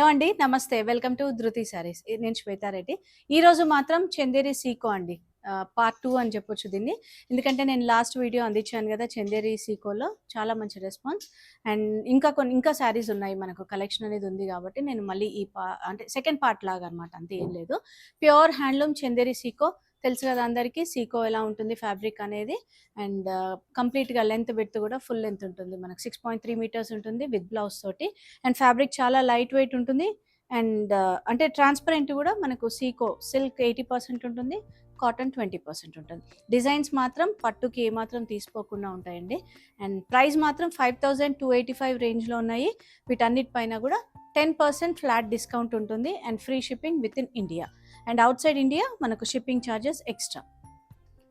Hello అండి. నమస్తే. Welcome to ధృతి సారీస్. నేను శ్వేతారెడ్డి. ఈరోజు మాత్రం చందేరి సీకో అండి. పార్ట్ 2 అని చెప్పొచ్చు దీన్ని. ఎందుకంటే నేను లాస్ట్ వీడియో అందించాను గదా! చందేరి సీకోలో చాలా మంచి రెస్పాన్స్. అండ్ ఇంకా సారీస్ ఉన్నాయి. మనకు కలెక్షన్ అనేది ఉంది గాబట్టి నేను మళ్ళీ అంటే సెకండ్ పార్ట్ లాగా అనమాట. అంతే ఏం లేదు. ప్యూర్ హ్యాండ్లూమ్ చందేరి సీకో తెలుసు గదా అందరికీ. సీకో ఎలా ఉంటుంది ఫ్యాబ్రిక్ అనేది. అండ్ కంప్లీట్‌గా లెంత్ విడ్త్ గూడా ఫుల్ లెంత్ ఉంటుంది. మనకు 6.3 మీటర్స్ ఉంటుంది విత్ బ్లౌజ్ తోటి. అండ్ ఫ్యాబ్రిక్ చాలా లైట్ వెయిట్ ఉంటుంది. అండ్ అంటే ట్రాన్స్పరెంట్ కూడా మనకు సిల్క్ 80% ఉంటుంది, కాటన్ 20% ఉంటుంది. డిజైన్స్ మాత్రం పట్టుకి ఏమాత్రం తీసుకోకుండా ఉంటాయండి. అండ్ ప్రైస్ మాత్రం 5285 రేంజ్లో ఉన్నాయి. వీటన్నిటిపైన కూడా 10% ఫ్లాట్ డిస్కౌంట్ ఉంటుంది and free shipping within India. And out side India మనకు షిప్పింగ్ ఛార్జెస్ ఎక్స్ట్రా.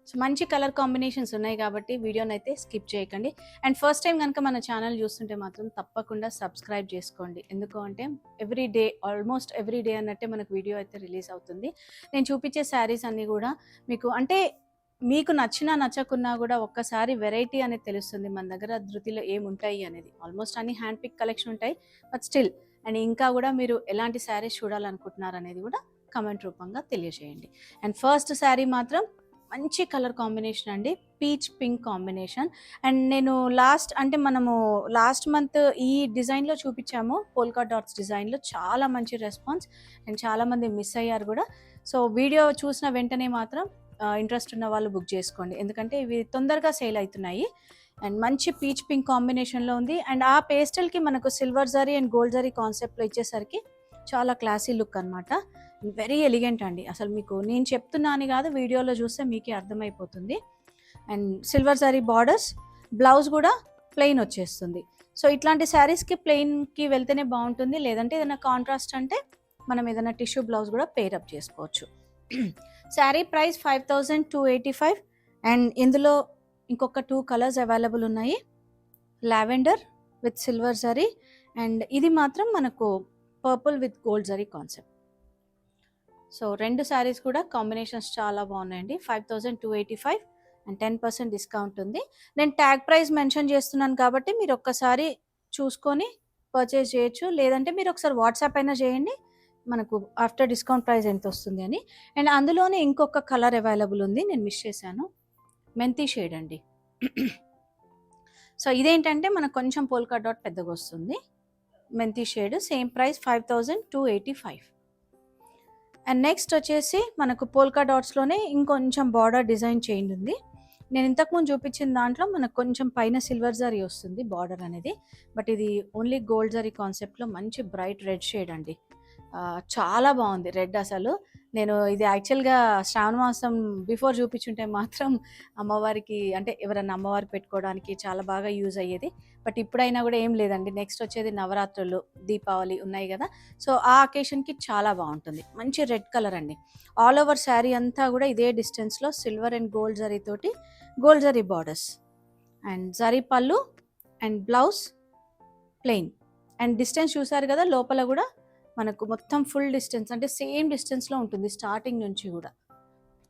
సో మంచి కలర్ కాంబినేషన్స్ ఉన్నాయి కాబట్టి వీడియోని అయితే స్కిప్ చేయకండి. అండ్ ఫస్ట్ టైం కనుక మన ఛానల్ చూస్తుంటే మాత్రం తప్పకుండా సబ్స్క్రైబ్ చేసుకోండి. ఎందుకు అంటే ఆల్మోస్ట్ ఎవ్రీ డే అన్నట్టే మనకు వీడియో అయితే రిలీజ్ అవుతుంది. నేను చూపించే శారీస్ అన్నీ కూడా మీకు నచ్చినా నచ్చకున్నా కూడా ఒక్కసారి వెరైటీ అనేది తెలుస్తుంది మన దగ్గర ధృతిలో ఏముంటాయి అనేది. ఆల్మోస్ట్ అన్ని హ్యాండ్ పిక్ కలెక్షన్ ఉంటాయి, బట్ స్టిల్ అండ్ ఇంకా కూడా మీరు ఎలాంటి శారీస్ చూడాలనుకుంటున్నారు అనేది కూడా కమెంట్ రూపంగా తెలియజేయండి. అండ్ ఫస్ట్ శారీ మాత్రం మంచి కలర్ కాంబినేషన్ అండి, పీచ్ పింక్ కాంబినేషన్. అండ్ నేను మనము లాస్ట్ మంత్ ఈ డిజైన్లో చూపించాము, పోల్కా డాట్స్ డిజైన్లో. చాలా మంచి రెస్పాన్స్ అండ్ చాలామంది మిస్ అయ్యారు కూడా. సో వీడియో చూసిన వెంటనే మాత్రం ఇంట్రెస్ట్ ఉన్న వాళ్ళు బుక్ చేసుకోండి, ఎందుకంటే ఇవి తొందరగా సేల్ అవుతున్నాయి. అండ్ మంచి పీచ్ పింక్ కాంబినేషన్లో ఉంది. అండ్ ఆ పేస్టల్కి మనకు silver zari and gold zari కాన్సెప్ట్లో ఇచ్చేసరికి చాలా క్లాసీ లుక్ అనమాట. వెరీ ఎలిగెంట్ అండి. అసలు మీకు నేను చెప్తున్నాను కాదు, వీడియోలో చూస్తే మీకే అర్థమైపోతుంది. And silver zari borders, blouse కూడా ప్లెయిన్ వచ్చేస్తుంది. సో ఇట్లాంటి శారీస్కి ప్లెయిన్కి వెళ్తేనే బాగుంటుంది, లేదంటే ఏదైనా కాంట్రాస్ట్ అంటే మనం ఏదైనా టిష్యూ బ్లౌజ్ కూడా పేరప్ చేసుకోవచ్చు. శారీ ప్రైస్ 5285. అండ్ ఇందులో ఇంకొక 2 కలర్స్ అవైలబుల్ ఉన్నాయి, lavender with silver zari and ఇది మాత్రం మనకు purple with gold zari concept. So 2 saris కూడా కాంబినేషన్స్ చాలా బాగున్నాయండి. 5285 అండ్ 10% డిస్కౌంట్ ఉంది. నేను ట్యాగ్ ప్రైస్ మెన్షన్ చేస్తున్నాను కాబట్టి మీరు ఒక్కసారి చూసుకొని పర్చేస్ చేయొచ్చు, లేదంటే మీరు ఒకసారి వాట్సాప్ అయినా చేయండి మనకు ఆఫ్టర్ డిస్కౌంట్ ప్రైస్ ఎంత వస్తుంది అని. అండ్ అందులోనే ఇంకొక కలర్ అవైలబుల్ ఉంది, నేను మిస్ చేశాను, మెంతి షేడ్ అండి. సో ఇదేంటంటే మనకు కొంచెం పోల్కా డాట్ పెద్దగా వస్తుంది, మెంతి shade. Same price 5285. And next వచ్చేసి మనకు పోల్కా డాట్స్లోనే ఇంకొంచెం బార్డర్ డిజైన్ చేంజ్ ఉంది. నేను ఇంతకుముందు చూపించిన దాంట్లో మనకు కొంచెం పైన సిల్వర్ జరీ వస్తుంది బార్డర్ అనేది, బట్ ఇది ఓన్లీ గోల్డ్ జరీ కాన్సెప్ట్లో మంచి బ్రైట్ రెడ్ షేడ్ అండి. చాలా బాగుంది రెడ్. అసలు నేను ఇది యాక్చువల్గా శ్రావణ మాసం బిఫోర్ చూపించుంటే మాత్రం అమ్మవారికి, అంటే ఎవరన్నా అమ్మవారికి పెట్టుకోవడానికి చాలా బాగా యూజ్ అయ్యేది. బట్ ఇప్పుడైనా కూడా ఏం లేదండి, నెక్స్ట్ వచ్చేది నవరాత్రులు, దీపావళి ఉన్నాయి కదా. సో ఆ అకేషన్కి చాలా బాగుంటుంది. మంచి రెడ్ కలర్ అండి. ఆల్ ఓవర్ శారీ అంతా కూడా ఇదే డిస్టెన్స్లో సిల్వర్ అండ్ గోల్డ్ జరీ తోటి, gold zari borders and zari పళ్ళు and blouse plain. And distance చూసారు కదా, లోపల కూడా మనకు మొత్తం ఫుల్ డిస్టెన్స్ అంటే సేమ్ డిస్టెన్స్లో ఉంటుంది స్టార్టింగ్ నుంచి కూడా,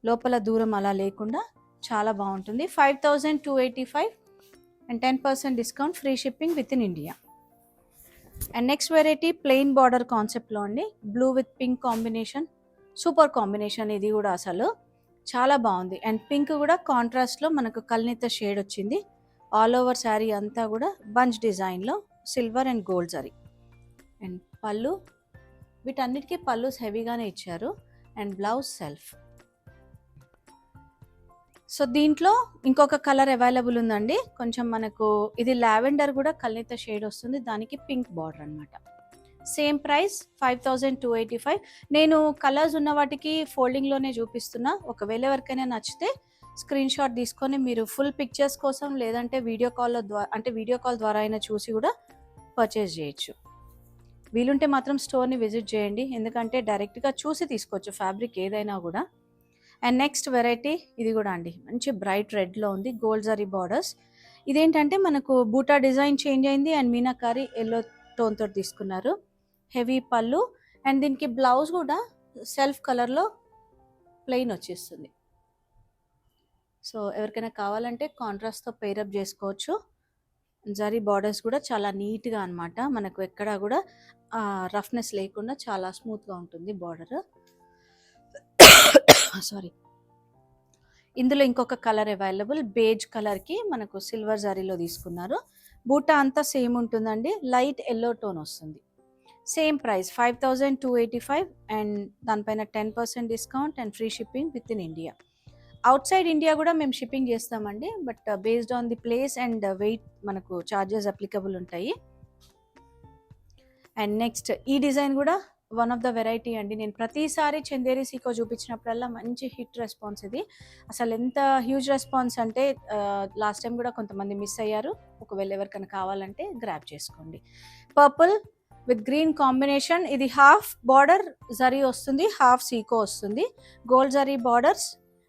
లోపల దూరం అలా లేకుండా చాలా బాగుంటుంది. 5285 and 10% discount, free shipping within India. And next variety plain border కాన్సెప్ట్లో అండి, blue with pink combination. Super combination ఇది కూడా, అసలు చాలా బాగుంది. అండ్ పింక్ కూడా కాంట్రాస్ట్లో మనకు కల్నేత షేడ్ వచ్చింది. ఆల్ ఓవర్ శారీ అంతా కూడా బంచ్ డిజైన్లో silver and gold zari. And పళ్ళు, వీటన్నిటికీ పళ్ళుస్ హెవీగానే ఇచ్చారు. And blouse self. సో దీంట్లో ఇంకొక కలర్ అవైలబుల్ ఉందండి, కొంచెం మనకు ఇది లావెండర్ కూడా కల్నేత షేడ్ వస్తుంది, దానికి పింక్ బార్డర్ అనమాట. Same price 5285. నేను కలర్స్ ఉన్న వాటికి ఫోల్డింగ్లోనే చూపిస్తున్నా. ఒకవేళ ఎవరికైనా నచ్చితే స్క్రీన్ షాట్ తీసుకొని మీరు ఫుల్ పిక్చర్స్ కోసం, లేదంటే వీడియో కాల్ ద్వారా అయినా చూసి కూడా పర్చేస్ చేయొచ్చు. వీలుంటే మాత్రం స్టోర్ని విజిట్ చేయండి, ఎందుకంటే డైరెక్ట్గా చూసి తీసుకోవచ్చు ఫ్యాబ్రిక్ ఏదైనా కూడా. అండ్ నెక్స్ట్ వెరైటీ ఇది కూడా అండి, మంచి బ్రైట్ రెడ్లో ఉంది, గోల్డ్ జరీ బార్డర్స్. ఇదేంటంటే మనకు బూటా డిజైన్ చేంజ్ అయింది అండ్ మీనాకారి ఎల్లో టోన్ తోటి తీసుకున్నారు. హెవీ పళ్ళు అండ్ దీనికి బ్లౌజ్ కూడా సెల్ఫ్ కలర్లో ప్లెయిన్ వచ్చేస్తుంది. సో ఎవరికైనా కావాలంటే కాంట్రాస్ట్తో పేరప్ చేసుకోవచ్చు. జరీ బార్డర్స్ కూడా చాలా నీట్గా అనమాట, మనకు ఎక్కడా కూడా రఫ్నెస్ లేకుండా చాలా స్మూత్గా ఉంటుంది బార్డర్. సారీ. ఇందులో ఇంకొక కలర్ అవైలబుల్, బేజ్ కలర్కి మనకు సిల్వర్ జరీలో తీసుకున్నారు. బూటా అంతా సేమ్ ఉంటుందండి, లైట్ ఎల్లో టోన్ వస్తుంది. సేమ్ ప్రైస్ 5285 అండ్ దానిపైన 10% discount and free shipping within India. Outside India కూడా మేము షిప్పింగ్ చేస్తామండి, but based on the place and weight మనకు ఛార్జెస్ అప్లికబుల్ ఉంటాయి. అండ్ నెక్స్ట్ ఈ డిజైన్ కూడా వన్ ఆఫ్ ద వెరైటీ అండి. నేను ప్రతిసారి చందేరి సీకో చూపించినప్పుడల్లా మంచి హిట్ రెస్పాన్స్ ఇది. అసలు ఎంత హ్యూజ్ రెస్పాన్స్ అంటే లాస్ట్ టైం కూడా కొంతమంది మిస్ అయ్యారు. ఒకవేళ ఎవరికైనా కావాలంటే గ్రాబ్ చేసుకోండి. Purple with green combination. ఇది హాఫ్ బార్డర్ జరీ వస్తుంది, హాఫ్ సీకో వస్తుంది. గోల్డ్ జరీ బార్డర్స్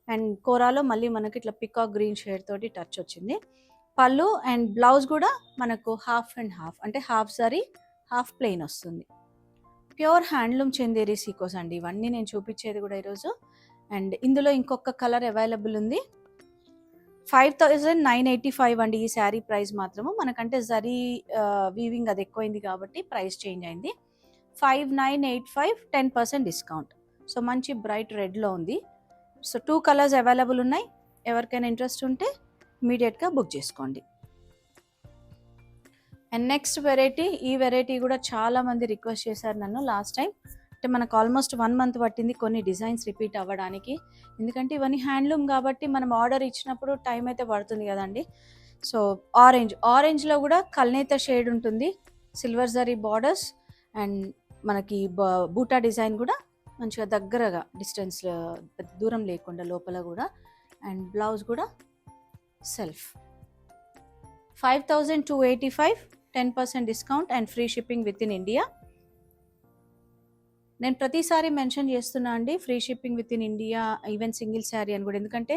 అండ్ కోరాలో మళ్ళీ మనకి ఇట్లా పికాక్ గ్రీన్ షేడ్ తోటి టచ్ వచ్చింది. పళ్ళు అండ్ బ్లౌజ్ కూడా మనకు హాఫ్ అండ్ హాఫ్, అంటే హాఫ్ జరీ హాఫ్ ప్లెయిన్ వస్తుంది. ప్యూర్ హ్యాండ్లూమ్ చందేరి సీకోస్ అండి ఇవన్నీ నేను చూపించేది కూడా ఈరోజు. అండ్ ఇందులో ఇంకొక కలర్ అవైలబుల్ ఉంది. 5985 అండి ఈ శారీ ప్రైస్ మాత్రము. మనకంటే జరీ వీవింగ్ అది ఎక్కువైంది కాబట్టి ప్రైస్ చేంజ్ అయింది. 5985, 10% డిస్కౌంట్. సో మంచి బ్రైట్ రెడ్లో ఉంది. సో 2 కలర్స్ అవైలబుల్ ఉన్నాయి. ఎవరికైనా ఇంట్రెస్ట్ ఉంటే ఇమీడియట్గా బుక్ చేసుకోండి. అండ్ నెక్స్ట్ వెరైటీ, ఈ వెరైటీ కూడా చాలా మంది రిక్వెస్ట్ చేశారు నన్ను లాస్ట్ టైం. అంటే మనకు ఆల్మోస్ట్ 1 మంత్ పట్టింది కొన్ని డిజైన్స్ రిపీట్ అవ్వడానికి, ఎందుకంటే ఇవన్నీ హ్యాండ్లూమ్ కాబట్టి మనం ఆర్డర్ ఇచ్చినప్పుడు టైం అయితే పడుతుంది కదండి. సో ఆరెంజ్లో కూడా కల్నేత షేడ్ ఉంటుంది, సిల్వర్ జరీ బార్డర్స్ అండ్ మనకి బూటా డిజైన్ కూడా మంచిగా దగ్గరగా డిస్టెన్స్ దూరం లేకుండా లోపల కూడా. అండ్ బ్లౌజ్ కూడా self. 5285, 10% discount and free shipping within India. నేను ప్రతిసారి మెన్షన్ చేస్తున్నా అండి free shipping within India, even single sari అని కూడా, ఎందుకంటే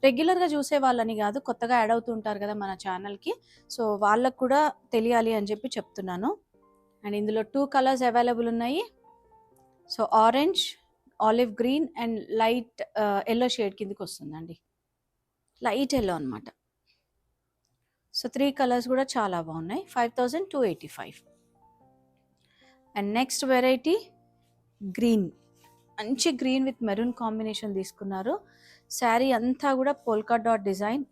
రెగ్యులర్గా చూసే వాళ్ళని కాదు, కొత్తగా యాడ్ అవుతుంటారు కదా మన ఛానల్కి, సో వాళ్ళకు కూడా తెలియాలి అని చెప్పి చెప్తున్నాను. అండ్ ఇందులో 2 కలర్స్ అవైలబుల్ ఉన్నాయి. So orange, olive green and light yellow shade కిందకి వస్తుందండి, లైట్ ఎల్లో అనమాట. సో 3 కలర్స్ కూడా చాలా బాగున్నాయి. 5285. అండ్ నెక్స్ట్ వెరైటీ గ్రీన్, మంచి గ్రీన్ విత్ మెరూన్ కాంబినేషన్ తీసుకున్నారు. శారీ అంతా కూడా పోల్కా డాట్ డిజైన్,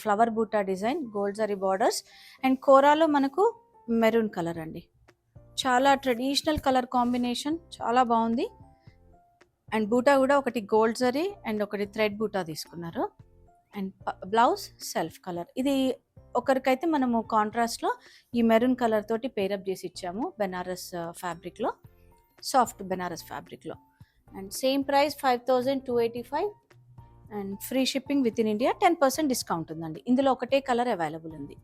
ఫ్లవర్ బూటా design, gold zari borders and కోరాలో మనకు మెరూన్ కలర్ అండి. చాలా ట్రెడిషనల్ కలర్ కాంబినేషన్, చాలా బాగుంది. అండ్ బూటా కూడా ఒకటి గోల్డ్ జరీ అండ్ ఒకటి థ్రెడ్ బూటా తీసుకున్నారు. And blouse self colour. ఇది ఒకరికైతే మనము కాంట్రాస్ట్లో ఈ మెరూన్ కలర్ తోటి పేరప్ చేసి ఇచ్చాము, బెనారస్ ఫ్యాబ్రిక్లో, సాఫ్ట్ బెనారస్ ఫ్యాబ్రిక్లో. And same price 5285 and free shipping within India, 10% discount ఉందండి. ఇందులో ఒకటే కలర్ అవైలబుల్ ఉంది.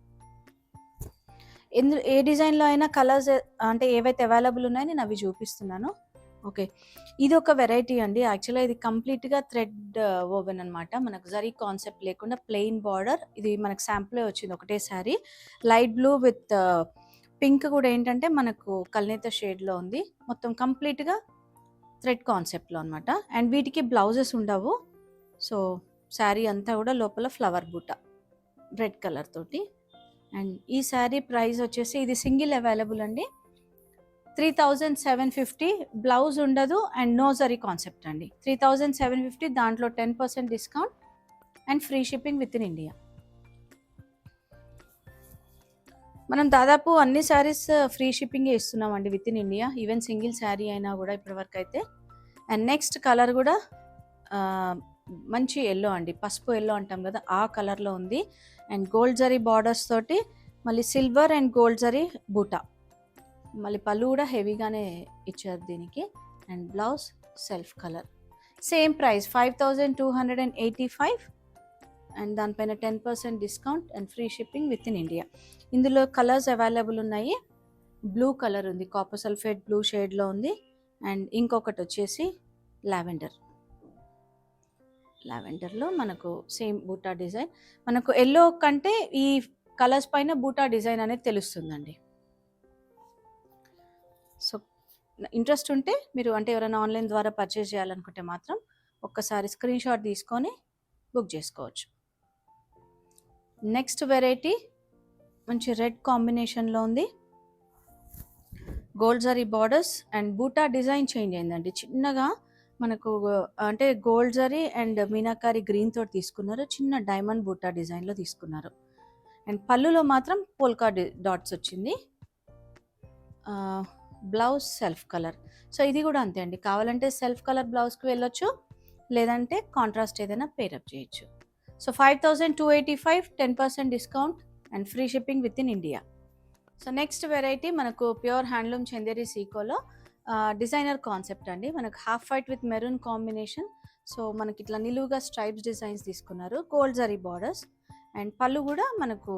ఏ డిజైన్లో అయినా కలర్స్ అంటే ఏవైతే అవైలబుల్ ఉన్నాయో నేను అవి చూపిస్తున్నాను. ఓకే, ఇది ఒక వెరైటీ అండి. యాక్చువల్గా ఇది కంప్లీట్గా థ్రెడ్ ఓవెన్ అనమాట, మనకు జరీ కాన్సెప్ట్ లేకుండా ప్లెయిన్ బార్డర్. ఇది మనకు శాంపులే వచ్చింది ఒకటే sari, light blue with pink కూడా ఏంటంటే మనకు కల్నేత షేడ్లో ఉంది. మొత్తం కంప్లీట్గా థ్రెడ్ కాన్సెప్ట్లో అనమాట. అండ్ వీటికి బ్లౌజెస్ ఉండవు. సో శారీ అంతా కూడా లోపల ఫ్లవర్ బూట రెడ్ కలర్ తోటి. అండ్ ఈ శారీ ప్రైస్ వచ్చేసి, ఇది సింగిల్ అవైలబుల్ అండి, 3750. బ్లౌజ్ ఉండదు అండ్ నో జరీ కాన్సెప్ట్ అండి. 3750, దాంట్లో 10% discount and free shipping within India. మనం దాదాపు అన్ని శారీస్ ఫ్రీ షిప్పింగ్ ఇస్తున్నామండి within India, even single sari అయినా కూడా ఇప్పటివరకు అయితే. అండ్ నెక్స్ట్ కలర్ కూడా మంచి ఎల్లో అండి, పసుపు ఎల్లో అంటాం కదా ఆ కలర్లో ఉంది. అండ్ గోల్డ్ జరీ బార్డర్స్ తోటి మళ్ళీ సిల్వర్ అండ్ గోల్డ్ జరీ బూటా, మళ్ళీ పళ్ళు కూడా హెవీగానే ఇచ్చారు దీనికి. And blouse self colour. Same price 5285 and దానిపైన 10% discount and free shipping within India. ఇందులో కలర్స్ అవైలబుల్ ఉన్నాయి. బ్లూ కలర్ ఉంది, కాపర్ సల్ఫేట్ బ్లూ షేడ్లో ఉంది. అండ్ ఇంకొకటి వచ్చేసి లావెండర్లో మనకు సేమ్ బూటా డిజైన్. మనకు ఎల్లో కంటే ఈ కలర్స్ పైన బూటా డిజైన్ అనేది తెలుస్తుందండి. సో ఇంట్రెస్ట్ ఉంటే మీరు, అంటే ఎవరైనా ఆన్లైన్ ద్వారా పర్చేస్ చేయాలనుకుంటే మాత్రం ఒక్కసారి స్క్రీన్ షాట్ తీసుకొని బుక్ చేసుకోవచ్చు. నెక్స్ట్ వెరైటీ మంచి రెడ్ కాంబినేషన్లో ఉంది. గోల్డ్ జరీ బార్డర్స్ అండ్ బూటా డిజైన్ చేంజ్ అయిందండి చిన్నగా. మనకు అంటే gold zari and meenakari green తోటి తీసుకున్నారు. చిన్న డైమండ్ బూటా డిజైన్లో తీసుకున్నారు. అండ్ పళ్ళులో మాత్రం పోల్కా డాట్స్ వచ్చింది. Blouse self colour. సో ఇది కూడా అంతే అండి, కావాలంటే సెల్ఫ్ కలర్ బ్లౌజ్కి వెళ్ళొచ్చు, లేదంటే కాంట్రాస్ట్ ఏదైనా పేరప్ చేయొచ్చు. So 5285, 10% discount and free shipping within India. So next variety మనకు ప్యూర్ హ్యాండ్లూమ్ చందేరి సీకోలో డిజైనర్ కాన్సెప్ట్ అండి. మనకు half white with maroon combination. So మనకి ఇట్లా నిలువుగా స్ట్రైప్స్ డిజైన్స్ తీసుకున్నారు, గోల్డ్ జరీ బార్డర్స్ అండ్ పళ్ళు కూడా మనకు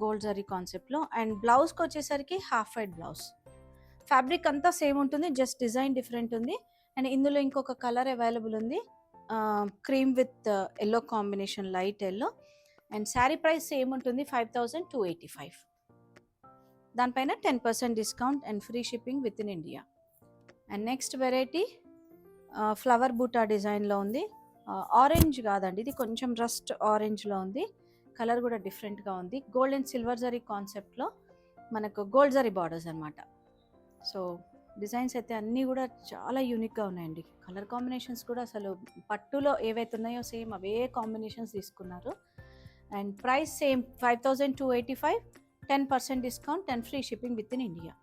గోల్డ్ జరీ కాన్సెప్ట్లో. అండ్ బ్లౌజ్కి వచ్చేసరికి హాఫ్ వైట్ బ్లౌజ్. ఫ్యాబ్రిక్ అంతా సేమ్ ఉంటుంది, జస్ట్ డిజైన్ డిఫరెంట్ ఉంది. అండ్ ఇందులో ఇంకొక కలర్ అవైలబుల్ ఉంది, cream with yellow combination, light yellow. And sari price same ఉంటుంది 5285. దానిపైన 10% discount and free shipping within India. And next variety flower బూటా డిజైన్లో ఉంది. ఆరెంజ్ కాదండి, ఇది కొంచెం రస్ట్ ఆరెంజ్లో ఉంది. కలర్ కూడా డిఫరెంట్గా ఉంది. గోల్డ్ అండ్ సిల్వర్ జరీ కాన్సెప్ట్లో మనకు గోల్డ్ జరీ బార్డర్స్ అనమాట. సో డిజైన్స్ అయితే అన్నీ కూడా చాలా యూనిక్గా ఉన్నాయండి. కలర్ కాంబినేషన్స్ కూడా అసలు పట్టులో ఏవైతే ఉన్నాయో సేమ్ అవే కాంబినేషన్స్ తీసుకున్నారు. And price same 5285, 10% discount and free shipping within India.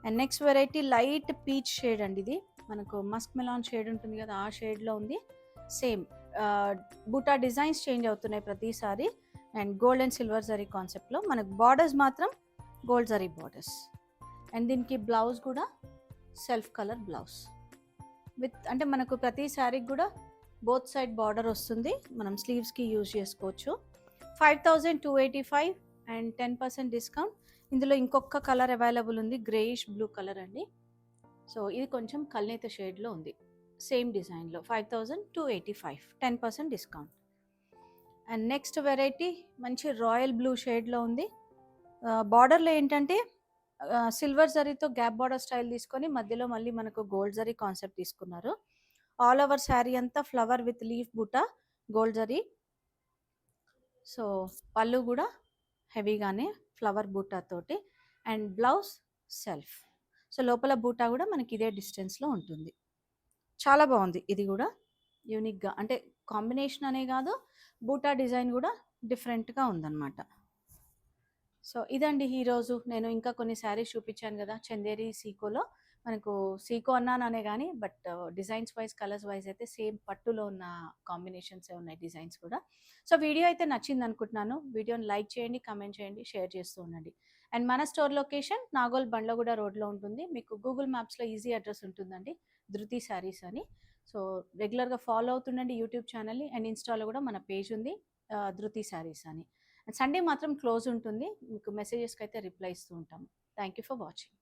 And next variety light peach shade అండి. ఇది మనకు మస్క్ మెలాన్ షేడ్ ఉంటుంది కదా, ఆ షేడ్లో ఉంది. సేమ్ బూటా డిజైన్స్ చేంజ్ అవుతున్నాయి ప్రతిసారి. And gold and silver zari కాన్సెప్ట్లో మనకు బార్డర్స్ మాత్రం గోల్డ్ జరీ బార్డర్స్. అండ్ దీనికి బ్లౌజ్ కూడా సెల్ఫ్ కలర్ బ్లౌజ్ విత్, అంటే మనకు ప్రతి శారీకి కూడా బోత్ సైడ్ బార్డర్ వస్తుంది, మనం స్లీవ్స్కి యూజ్ చేసుకోవచ్చు. 5285 అండ్ 10% డిస్కౌంట్. ఇందులో ఇంకొక కలర్ అవైలబుల్ ఉంది, గ్రేయిష్ బ్లూ కలర్ అండి. సో ఇది కొంచెం కల్నేత షేడ్లో ఉంది, సేమ్ డిజైన్లో 5285, 10% డిస్కౌంట్. అండ్ నెక్స్ట్ వెరైటీ మంచి రాయల్ బ్లూ షేడ్లో ఉంది. బార్డర్లో ఏంటంటే సిల్వర్ జరీతో గ్యాప్ బార్డర్ స్టైల్ తీసుకొని మధ్యలో మళ్ళీ మనకు గోల్డ్ జరీ కాన్సెప్ట్ తీసుకున్నారు. ఆల్ ఓవర్ శారీ అంతా ఫ్లవర్ విత్ లీఫ్ బూటా గోల్డ్ జరీ. సో పళ్ళు కూడా హెవీగానే ఫ్లవర్ బూటా తోటి అండ్ బ్లౌజ్ సెల్ఫ్. సో లోపల బూటా కూడా మనకి ఇదే డిస్టెన్స్లో ఉంటుంది. చాలా బాగుంది, ఇది కూడా యూనిక్గా, అంటే కాంబినేషన్ అనే కాదు, బూటా డిజైన్ కూడా డిఫరెంట్గా ఉందన్నమాట. సో ఇదండి ఈరోజు నేను ఇంకా కొన్ని శారీస్ చూపించాను కదా చందేరి సీకోలో. మనకు సీకో అన్నాననే కానీ but designs wise colours wise అయితే సేమ్ పట్టులో ఉన్న కాంబినేషన్సే ఉన్నాయి డిజైన్స్ కూడా. సో వీడియో అయితే నచ్చింది అనుకుంటున్నాను. వీడియోని లైక్ చేయండి, కమెంట్ చేయండి, షేర్ చేస్తూ ఉండండి. అండ్ మన స్టోర్ లొకేషన్ నాగోల్ బండ్లగూడ రోడ్లో ఉంటుంది. మీకు గూగుల్ మ్యాప్స్లో ఈజీ అడ్రస్ ఉంటుందండి, ధృతి శారీస్ అని. సో రెగ్యులర్గా ఫాలో అవుతుండండి యూట్యూబ్ ఛానల్ని. అండ్ ఇన్స్టాలో కూడా మన పేజ్ ఉంది, ధృతి శారీస్ అని. సండే మాత్రం క్లోజ్ ఉంటుంది, మీకు మెసేజెస్కి అయితే రిప్లై ఇస్తూ ఉంటాము. Thank you for watching.